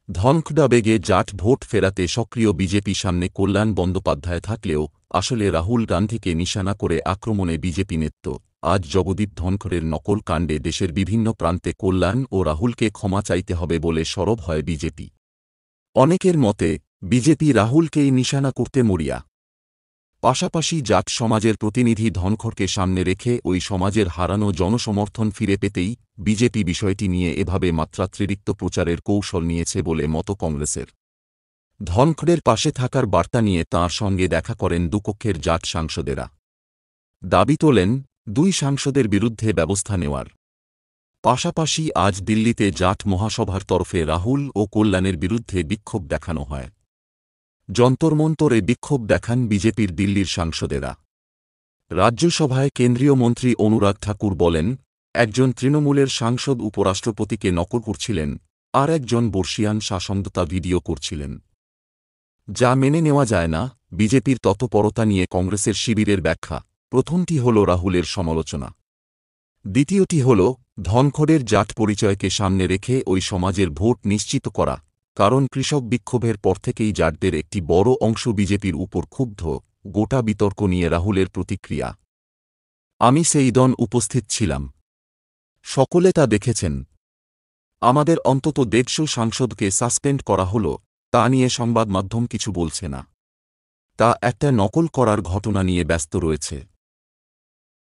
ধনখডাবেগে জাট vote ফেরাতে সক্রিয় BJP সামনে কল্যাণ বন্দ্যোপাধ্যায় থাকলেও আসলে রাহুল গান্ধীকে নিশানা করে আক্রমণে বিজেপি নেতৃত্ব। আজ জগদীপ ধনখড়ের নকল কাণ্ডে দেশের বিভিন্ন প্রান্তে কল্যাণ ও রাহুলকে ক্ষমা চাইতে হবে বলে সরব হয় বিজেপি। অনেকের মতে বিজেপি রাহুলকেই নিশানা করতে মরিয়া। পাশাপাশি জাট সমাজের প্রতিনিধি ধনখড়কে সামনে রেখে ওই সমাজের হারানো জনসমর্থন ফিরে পেতেই বিজেপি বিষয়টি নিয়ে এভাবে মাত্রাতিরিক্ত প্রচারের কৌশল নিয়েছে বলে মত কংগ্রেসের। ধনখড়ের পাশে থাকার বার্তা নিয়ে তাঁর সঙ্গে দেখা করেন দুপক্ষের জাট সাংসদেরা। দাবি তোলেন দুই সাংসদের বিরুদ্ধে ব্যবস্থা নেওয়ার। পাশাপাশি আজ দিল্লিতে জাট মহাসভার তরফে রাহুল ও কল্যাণের বিরুদ্ধে বিক্ষোভ দেখানো হয়। যন্তরমন্তরে বিক্ষোভ দেখান বিজেপির দিল্লির সাংসদেরা। রাজ্যসভায় কেন্দ্রীয় মন্ত্রী অনুরাগ ঠাকুর বলেন, একজন তৃণমূলের সাংসদ উপরাষ্ট্রপতিকে নকল করছিলেন, আর একজন বর্ষিয়ান শাসনদাতা ভিডিও করছিলেন, যা মেনে নেওয়া যায় না। বিজেপির তৎপরতা নিয়ে কংগ্রেসের শিবিরের ব্যাখ্যা, প্রথমটি হল রাহুলের সমালোচনা, দ্বিতীয়টি হল ধনখড়ের জাট পরিচয়কে সামনে রেখে ওই সমাজের ভোট নিশ্চিত করা। কারণ কৃষক বিক্ষোভের পর থেকেই জাটদের একটি বড় অংশ বিজেপির উপর ক্ষুব্ধ। গোটা বিতর্ক নিয়ে রাহুলের প্রতিক্রিয়া, আমি সেই দন উপস্থিত ছিলাম, সকলে তা দেখেছেন। আমাদের অন্তত 150 সাংসদকে সাসপেন্ড করা হল, তা নিয়ে সংবাদ মাধ্যম কিছু বলছে না। তা একটা নকল করার ঘটনা নিয়ে ব্যস্ত রয়েছে।